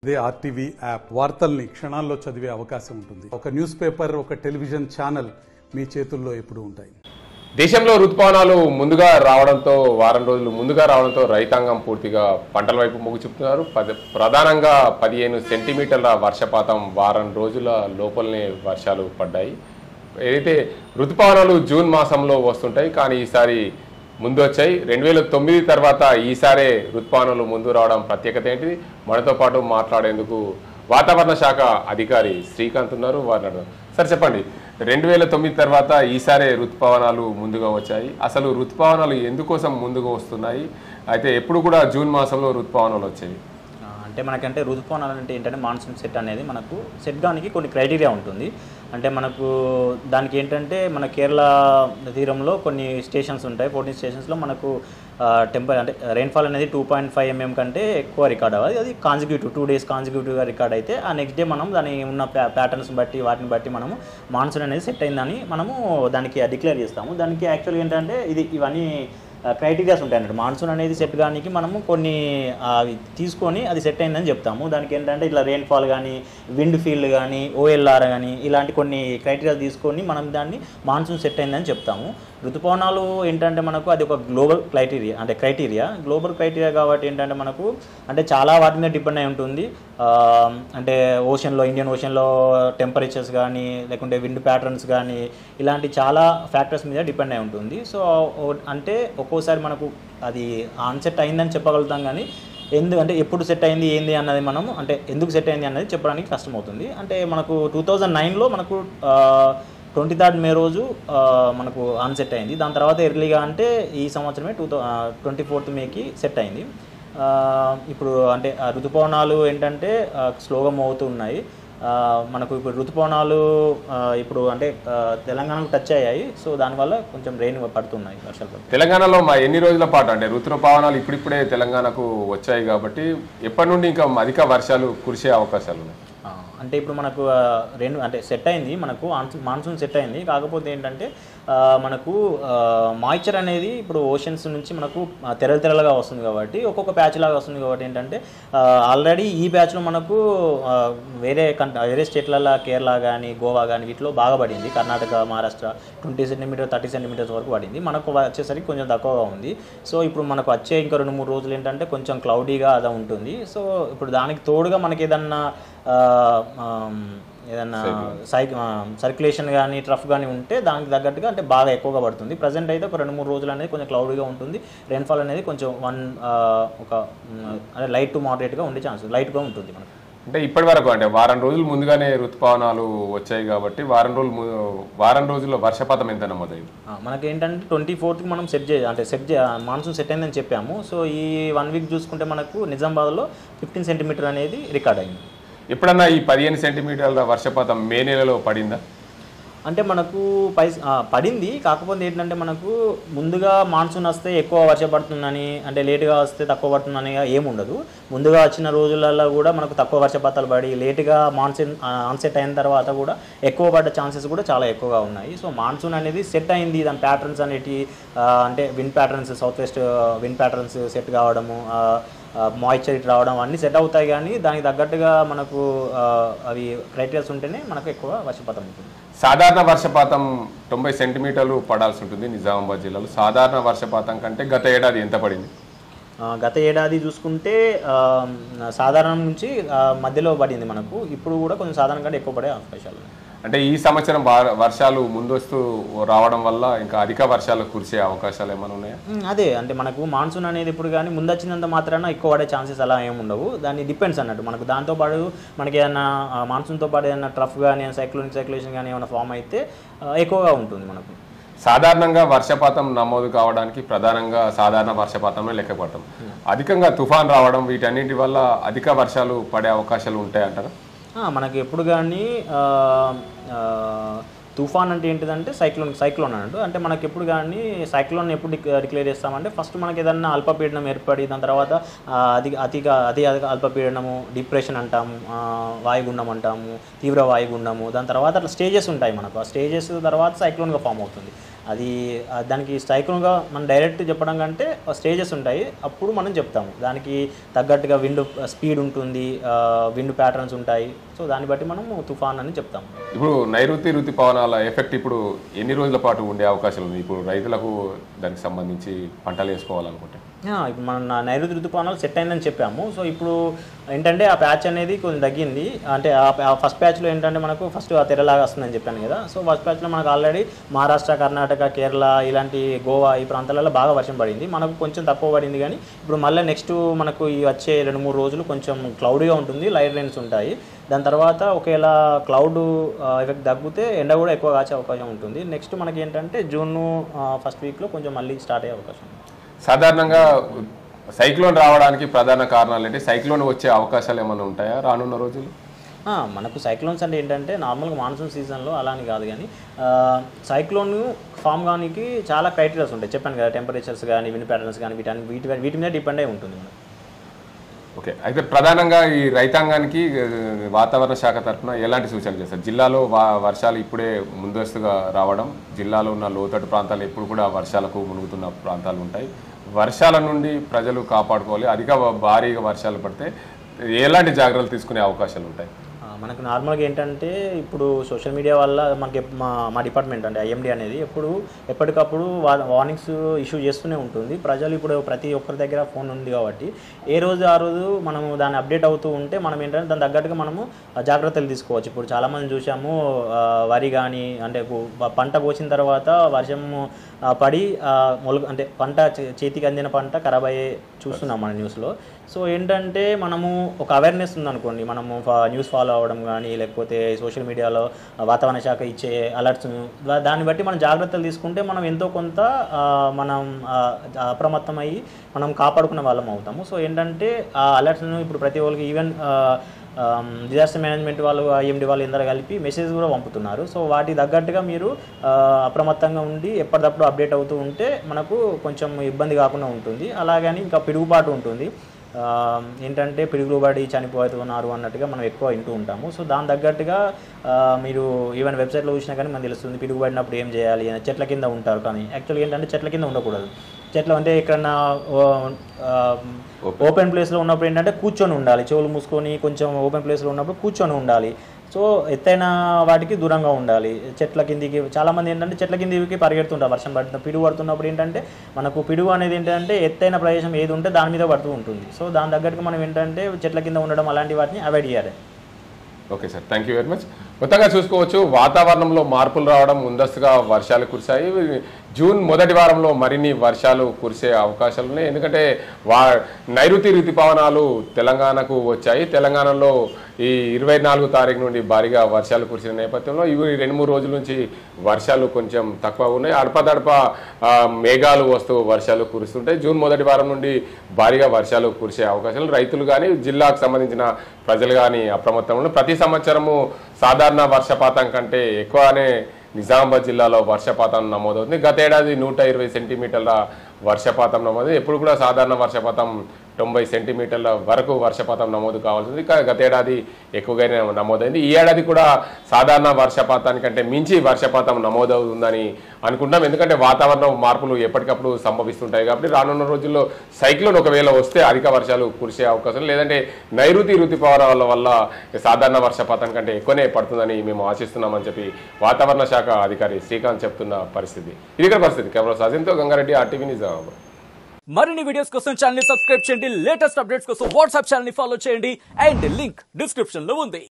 ఇదే RTV app వార్తల్ని క్షణాల్లో చదివే అవకాశం ఉంటుంది. ఒక న్యూస్ పేపర్, ఒక టెలివిజన్ ఛానల్ మీ చేతుల్లో ఎప్పుడూ ఉంటాయి. దేశంలో ఋతుపవనాలు వారం రోజులు ముందుగా రావడంతో రైతాంగం పూర్తిగా పంటల వైపు మొగ్గు చూపుతున్నారు. ప్రధానంగా 15 సెంటీమీటర్ల వర్షపాతం వారం రోజుల లోపలనే వర్షాలు పడ్డాయి. ఏదైతే ఋతుపవనాలు జూన్ మాసంలో వస్తుంటాయి, కానీ ఈసారి ముందు వచ్చాయి. 2009 తర్వాత ఈసారే ఋతుపవనాలు ముందు రావడం ప్రత్యేకత ఏంటిది? మనతో పాటు మాట్లాడేందుకు వాతావరణ శాఖ అధికారి శ్రీకాంత్ ఉన్నారు. వారిని సార్ చెప్పండి, 2009 తర్వాత ఈసారే ఋతుపవనాలు ముందుగా వచ్చాయి. అసలు ఋతుపవనాలు ఎందుకోసం ముందుగా వస్తున్నాయి? అయితే ఎప్పుడు కూడా జూన్ మాసంలో ఋతుపవనాలు వచ్చాయి. అంటే మనకంటే ఋతుపవనాలు అంటే ఏంటంటే మాన్సూన్ సెట్ అనేది మనకు సెట్ దానికి కొన్ని క్రైటీరియా ఉంటుంది. అంటే మనకు దానికి ఏంటంటే మన కేరళ తీరంలో కొన్ని స్టేషన్స్ ఉంటాయి. 14 స్టేషన్స్లో మనకు అంటే రెయిన్ఫాల్ అనేది 2.5 mm కంటే ఎక్కువ రికార్డ్ అవ్వాలి. అది కాన్సిక్యూటివ్ 2 days కాన్సిక్యూటివ్గా రికార్డ్ అయితే ఆ నెక్స్ట్ డే మనం దాని ఉన్న ప్యాటర్న్స్ బట్టి వాటిని బట్టి మనము మాన్సూన్ అనేది సెట్ అయిందని మనము దానికి డిక్లేర్ చేస్తాము. దానికి యాక్చువల్గా ఏంటంటే ఇవన్నీ క్రైటీరియాస్ ఉంటాయి అన్నట్టు. మాన్సూన్ అనేది సెట్ కానీ మనము కొన్ని తీసుకొని అది సెట్ అయిందని చెప్తాము. దానికి ఏంటంటే ఇట్లా రెయిన్ఫాల్ కానీ, విండ్ ఫీల్డ్ కానీ, ఓఎల్ఆర్ కానీ ఇలాంటి కొన్ని క్రైటీరియాస్ తీసుకొని మనం దాన్ని మాన్సూన్ సెట్ అయిందని చెప్తాము. ఋతుపవనాలు ఏంటంటే మనకు అది ఒక గ్లోబల్ క్రైటీరియా కాబట్టి ఏంటంటే మనకు అంటే చాలా వాటి మీద డిపెండ్ అయి ఉంటుంది. అంటే ఇండియన్ ఓషన్లో టెంపరేచర్స్ కానీ, లేకుంటే విండ్ ప్యాటర్న్స్ కానీ, ఇలాంటి చాలా ఫ్యాక్టర్స్ మీద డిపెండ్ అయి ఉంటుంది. సో అంటే ఒక్కోసారి మనకు అది ఆన్సెట్ అయిందని చెప్పగలుగుతాం, కానీ అంటే ఎప్పుడు సెట్ అయింది ఏంది అన్నది మనము అంటే ఎందుకు సెట్ అయింది అన్నది చెప్పడానికి కష్టమవుతుంది. అంటే మనకు 2009లో మనకు 23rd మే రోజు మనకు ఆన్సెట్ అయింది. దాని తర్వాత ఎర్లీగా అంటే ఈ సంవత్సరమే 24th మేకి సెట్ అయింది. ఇప్పుడు అంటే ఋతుపవనాలు ఏంటంటే స్లోగా మూవ్ అవుతూ ఉన్నాయి. మనకు ఇప్పుడు ఋతుపవనాలు ఇప్పుడు అంటే తెలంగాణకు టచ్ అయ్యాయి. సో దానివల్ల కొంచెం రెయిన్ పడుతున్నాయి, వర్షాలు పడుతున్నాయి. తెలంగాణలో ఎన్ని రోజుల పాటు అంటే ఋతుపవనాలు ఇప్పుడిప్పుడే తెలంగాణకు వచ్చాయి కాబట్టి ఎప్పటి నుండి ఇంకా అధిక వర్షాలు కురిసే అవకాశాలు ఉన్నాయి? అంటే ఇప్పుడు మనకు అంటే సెట్ అయింది, మనకు మాన్సూన్ సెట్ అయింది. కాకపోతే ఏంటంటే మనకు మాయిశ్చర్ అనేది ఇప్పుడు ఓషన్స్ నుంచి మనకు తెరలుగా వస్తుంది కాబట్టి ఒక్కొక్క ప్యాచ్ లాగా వస్తుంది కాబట్టి ఏంటంటే ఆల్రెడీ ఈ ప్యాచ్లో మనకు వేరే స్టేట్లలో కేరళ కానీ, గోవా కానీ వీటిలో బాగా పడింది. కర్ణాటక, మహారాష్ట్ర 20 సెంటీమీటర్ 30 సెంటీమీటర్స్ వరకు పడింది. మనకు వచ్చేసరికి కొంచెం తక్కువగా ఉంది. సో ఇప్పుడు మనకు వచ్చే ఇంకా 2-3 రోజులు ఏంటంటే కొంచెం క్లౌడీగా అలా ఉంటుంది. సో ఇప్పుడు దానికి తోడుగా మనకి ఏదన్నా సర్క్యులేషన్ కానీ, ట్రఫ్ కానీ ఉంటే దానికి తగ్గట్టుగా అంటే బాగా ఎక్కువగా పడుతుంది. ప్రజెంట్ అయితే ఒక 2-3 రోజులు అనేది కొంచెం క్లౌడీగా ఉంటుంది. రెయిన్ఫాల్ అనేది కొంచెం అంటే లైట్ టు మోడరేట్గా ఉండే ఛాన్స్ లైట్గా ఉంటుంది మనకు. అంటే ఇప్పటి వరకు అంటే వారం రోజులు ముందుగానే ఋతుపవనాలు వచ్చాయి కాబట్టి వారం రోజుల్లో వర్షపాతం ఎంత నమోదైంది? మనకేంటంటే 24th మనం మాన్సూన్ సెట్ అయిందని చెప్పాము. సో ఈ 1 వీక్ చూసుకుంటే మనకు నిజామాబాద్లో 15 సెంటీమీటర్ అనేది రికార్డ్ అయింది. ఎప్పుడన్నా ఈ 15 సెంటీమీటర్ల వర్షపాతం మే నెలలో పడిందా? అంటే మనకు పడింది. కాకపోతే ఏంటంటే మనకు ముందుగా మాన్సూన్ వస్తే ఎక్కువ వర్షం పడుతుందని, అంటే లేటుగా వస్తే తక్కువ పడుతుందని ఏముండదు. ముందుగా వచ్చిన రోజులలో కూడా మనకు తక్కువ వర్షపాతాలు పడి లేటుగా మాన్సూన్ ఆన్సెట్ అయిన తర్వాత కూడా ఎక్కువ పడ్డ ఛాన్సెస్ కూడా చాలా ఎక్కువగా ఉన్నాయి. సో మాన్సూన్ అనేది సెట్ అయింది. దాని ప్యాటర్న్స్ అనేవి అంటే wind patterns, south west wind patterns set కావడము, మాయిశ్చర్ రావడం అన్నీ సెట్ అవుతాయి. కానీ దానికి తగ్గట్టుగా మనకు అవి క్రైటీరియాస్ ఉంటేనే మనకు ఎక్కువ వర్షపాతం ఉంటుంది. సాధారణ వర్షపాతం 90 సెంటీమీటర్లు పడాల్సి ఉంటుంది నిజామాబాద్ జిల్లాలో. సాధారణ వర్షపాతం కంటే గత ఏడాది ఎంత పడింది? గత ఏడాది చూసుకుంటే సాధారణం నుంచి మధ్యలో పడింది మనకు. ఇప్పుడు కూడా కొంచెం సాధారణ కంటే ఎక్కువ పడే అవకాశాలు. అంటే ఈ సంవత్సరం వర్షాలు ముందస్తూ రావడం వల్ల ఇంకా అధిక వర్షాలు కురిసే అవకాశాలు ఏమైనా ఉన్నాయా? అదే అంటే మనకు మాన్సూన్ అనేది ఇప్పుడు కానీ ముందు వచ్చినంత మాత్రాన ఎక్కువ పడే ఛాన్సెస్ అలా ఏమి ఉండవు. దాన్ని డిపెండ్స్ అన్నట్టు. మనకు దాంతోపాటు మనకి ఏదైనా మాన్సూన్తో పాటు ఏదైనా ట్రఫ్ కానీ, సైక్లోనేషన్ కానీ ఏమైనా ఫామ్ అయితే ఎక్కువగా ఉంటుంది మనకు. సాధారణంగా వర్షపాతం నమోదు కావడానికి ప్రధానంగా సాధారణ వర్షపాతమే లెక్కపడటం, అధికంగా తుఫాన్ రావడం వీటన్నిటి వల్ల అధిక వర్షాలు పడే అవకాశాలు ఉంటాయంటారా? మనకి ఎప్పుడు కానీ తుఫాన్ అంటే ఏంటిదంటే సైక్లోన్ అన్నట్టు. అంటే మనకి ఎప్పుడు కానీ సైక్లోన్ ఎప్పుడు డిక్లేర్ చేస్తామంటే ఫస్ట్ మనకి ఏదన్నా అల్పపీడనం ఏర్పడి దాని తర్వాత అతి అల్పపీడనము, డిప్రెషన్ అంటాము, వాయుగుండం అంటాము, తీవ్ర వాయుగుండము, దాని తర్వాత అట్లా స్టేజెస్ ఉంటాయి మనకు. ఆ స్టేజెస్ తర్వాత సైక్లోన్గా ఫామ్ అవుతుంది. అది దానికి సైక్లోన్గా మనం డైరెక్ట్ చెప్పడం కంటే స్టేజెస్ ఉంటాయి, అప్పుడు మనం చెప్తాము. దానికి తగ్గట్టుగా విండ్ స్పీడ్ ఉంటుంది, విండ్ ప్యాటర్న్స్ ఉంటాయి. సో దాన్ని బట్టి మనము తుఫాన్ అని చెప్తాము. ఇప్పుడు నైరుతి ఋతుపవనాల ఎఫెక్ట్ ఇప్పుడు ఎన్ని రోజుల పాటు ఉండే అవకాశం ఉంది ఇప్పుడు రైతులకు దానికి సంబంధించి పంటలు వేసుకోవాలనుకుంటే? ఇప్పుడు మన నైరుతి ఋతుపవనాలు సెట్ అయిందని చెప్పాము. సో ఇప్పుడు ఏంటంటే ఆ ప్యాచ్ అనేది కొంచెం తగ్గింది. అంటే ఆ ఫస్ట్ ప్యాచ్లో ఏంటంటే మనకు ఫస్ట్ ఆ తెరలాగా వస్తుందని చెప్పాను కదా. సో ఫస్ట్ ప్యాచ్లో మనకు ఆల్రెడీ మహారాష్ట్ర, కర్ణాటక, కేరళ ఇలాంటి గోవా ఈ ప్రాంతాలలో బాగా వర్షం పడింది. మనకు కొంచెం తక్కువ పడింది, కానీ ఇప్పుడు మళ్ళీ నెక్స్ట్ మనకు ఈ వచ్చే 2-3 రోజులు కొంచెం క్లౌడీగా ఉంటుంది, లైట్ రైన్స్ ఉంటాయి. దాని తర్వాత ఒకవేళ క్లౌడ్ ఎఫెక్ట్ తగ్గితే ఎండ కూడా ఎక్కువ కాచే అవకాశం ఉంటుంది. నెక్స్ట్ మనకి ఏంటంటే జూన్ ఫస్ట్ వీక్లో కొంచెం మళ్ళీ స్టార్ట్ అయ్యే అవకాశం ఉంది. సాధారణంగా సైక్లోన్ రావడానికి ప్రధాన కారణాలు ఏంటి? సైక్లోన్ వచ్చే అవకాశాలు ఏమైనా ఉంటాయా రానున్న రోజులు? మనకు సైక్లోన్స్ అంటే ఏంటంటే నార్మల్గా మాన్సూన్ సీజన్లో అలా అని కాదు, కానీ సైక్లోన్ ఫామ్ కానికి చాలా క్రైటీరియాస్ ఉంటాయి. చెప్పాను కదా, టెంపరేచర్స్ కానీ విండ్ ప్యాటర్న్స్ కానీ వీటి మీద డిపెండ్ అయి ఉంటుంది మనకు. ఓకే, అయితే ప్రధానంగా ఈ రైతాంగానికి వాతావరణ శాఖ తరఫున ఎలాంటి సూచనలు చేస్తారు? జిల్లాలో వర్షాలు ఇప్పుడే ముందస్తుగా రావడం, జిల్లాలో ఉన్న లోతట్టు ప్రాంతాలు ఎప్పుడు కూడా వర్షాలకు మునుగుతున్న ప్రాంతాలు ఉంటాయి. వర్షాల నుండి ప్రజలు కాపాడుకోవాలి. అధిక భారీగా వర్షాలు పడితే ఎలాంటి జాగ్రత్తలు తీసుకునే అవకాశాలు ఉంటాయి? మనకు నార్మల్గా ఏంటంటే ఇప్పుడు సోషల్ మీడియా వల్ల మనకి మా డిపార్ట్మెంట్ అంటే ఐఎండి అనేది ఎప్పటికప్పుడు వార్నింగ్స్ ఇష్యూ చేస్తూనే ఉంటుంది. ప్రజలు ఇప్పుడు ప్రతి ఒక్కరి దగ్గర ఫోన్ ఉంది కాబట్టి ఏ రోజు ఆ రోజు మనము దాన్ని అప్డేట్ అవుతూ ఉంటే మనం ఏంటంటే దాని తగ్గట్టుగా మనము జాగ్రత్తలు తీసుకోవచ్చు. ఇప్పుడు చాలామంది చూసాము, వరి కానీ అంటే పంట కోసిన తర్వాత వర్షము పడి అంటే పంట చేతికి అందిన పంట ఖరాబ్ అయ్యే చూస్తున్నాం మన న్యూస్లో. సో ఏంటంటే మనము ఒక అవేర్నెస్ ఉందనుకోండి, మనము న్యూస్ ఫాలో అవ్వడం కానీ లేకపోతే సోషల్ మీడియాలో వాతావరణ శాఖ ఇచ్చే అలర్ట్స్, దాన్ని బట్టి మనం జాగ్రత్తలు తీసుకుంటే మనం ఎంతో కొంత మనం అప్రమత్తమయ్యి మనం కాపాడుకునే వాళ్ళం అవుతాము. సో ఏంటంటే ఆ అలర్ట్స్ను ఇప్పుడు ప్రతి ఒక్కరికి ఈవెన్ డిజాస్టర్ మేనేజ్మెంట్ వాళ్ళు, ఐఎండి వాళ్ళు అందరూ కలిపి మెసేజ్ కూడా పంపుతున్నారు. సో వాటికి తగ్గట్టుగా మీరు అప్రమత్తంగా ఉండి ఎప్పటికప్పుడు అప్డేట్ అవుతూ ఉంటే మనకు కొంచెం ఇబ్బంది కాకుండా ఉంటుంది. అలాగని ఇంకా పిడుగుపాటు ఉంటుంది, ఏంటంటే పిడుగులు పడి చనిపోతున్నారు అన్నట్టుగా మనం ఎక్కువ వింటూ ఉంటాము. సో దాని తగ్గట్టుగా మీరు ఈవెన్ వెబ్సైట్లో చూసినా కానీ మనకు తెలుస్తుంది పిడుగు పడినప్పుడు ఏం చేయాలి అని. చెట్ల కింద ఉంటారు, కానీ యాక్చువల్గా ఏంటంటే చెట్ల కింద ఉండకూడదు. చెట్లు అంటే ఎక్కడన్నా ఓపెన్ ప్లేస్లో ఉన్నప్పుడు ఏంటంటే కూర్చొని ఉండాలి, చెవులు మూసుకొని కొంచెం ఓపెన్ ప్లేస్లో ఉన్నప్పుడు కూర్చొని ఉండాలి. సో ఎత్తైన వాటికి దూరంగా ఉండాలి. చెట్ల కిందికి చాలామంది ఏంటంటే చెట్ల కిందికి పరిగెడుతుంటారు వర్షం పడుతున్న పిడుగు పడుతున్నప్పుడు. ఏంటంటే మనకు పిడుగు అనేది ఏంటంటే ఎత్తైన ప్రదేశం ఏది ఉంటే దాని మీద పడుతూ ఉంటుంది. సో దాని తగ్గట్టుగా మనం ఏంటంటే చెట్ల కింద ఉండడం అలాంటి వాటిని అవాయిడ్ చేయాలి. Okay sir, thank you very much. మొత్తంగా చూసుకోవచ్చు, వాతావరణంలో మార్పులు రావడం, ముందస్తుగా వర్షాలు కురిశాయి. జూన్ మొదటి వారంలో మరిన్ని వర్షాలు కురిసే అవకాశాలు ఉన్నాయి. ఎందుకంటే నైరుతి ఋతుపవనాలు తెలంగాణకు వచ్చాయి. తెలంగాణలో ఈ 24 తారీఖు నుండి భారీగా వర్షాలు కురిసిన నేపథ్యంలో ఇవి 2-3 రోజుల నుంచి వర్షాలు కొంచెం తక్కువ ఉన్నాయి. అడపదడప మేఘాలు వస్తూ వర్షాలు కురుస్తుంటాయి. జూన్ మొదటి వారం నుండి భారీగా వర్షాలు కురిసే అవకాశాలు, రైతులు కానీ జిల్లాకు సంబంధించిన ప్రజలు కానీ అప్రమత్తంగా ఉన్నాయి. ప్రతి సంవత్సరము సాధారణ వర్షపాతం కంటే ఎక్కువనే నిజామాబాద్ జిల్లాలో వర్షపాతం నమోదవుతుంది. గత ఏడాది 120 సెంటీమీటర్ల వర్షపాతం నమోదు. ఎప్పుడు కూడా సాధారణ వర్షపాతం 90 సెంటీమీటర్ల వరకు వర్షపాతం నమోదు కావాల్సింది. గత ఏడాది ఎక్కువగానే నమోదైంది. ఈ ఏడాది కూడా సాధారణ వర్షపాతానికంటే మించి వర్షపాతం నమోదవుతుందని అనుకుంటాం. ఎందుకంటే వాతావరణ మార్పులు ఎప్పటికప్పుడు సంభవిస్తుంటాయి కాబట్టి రానున్న రోజుల్లో సైక్లోన్ ఒకవేళ వస్తే అధిక వర్షాలు కురిసే అవకాశం, లేదంటే నైరుతి ఋతుపవనాల వల్ల సాధారణ వర్షపాతం కంటే ఎక్కువనే పడుతుందని మేము ఆశిస్తున్నామని చెప్పి వాతావరణ శాఖ అధికారి శ్రీకాంత్ చెప్తున్న పరిస్థితి. ఇది పరిస్థితి. కెమెరా సాజిన్తో గంగారెడ్డి, RTV న్యూస్. మరిన్ని వీడియోస్ కోసం ఛానల్ ని సబ్స్క్రైబ్ చేయండి, లేటెస్ట్ అప్డేట్స్ కోసం వాట్సాప్ ఛానల్ ని ఫాలో చేయండి అండ్ లింక్ డిస్క్రిప్షన్ లో ఉంది.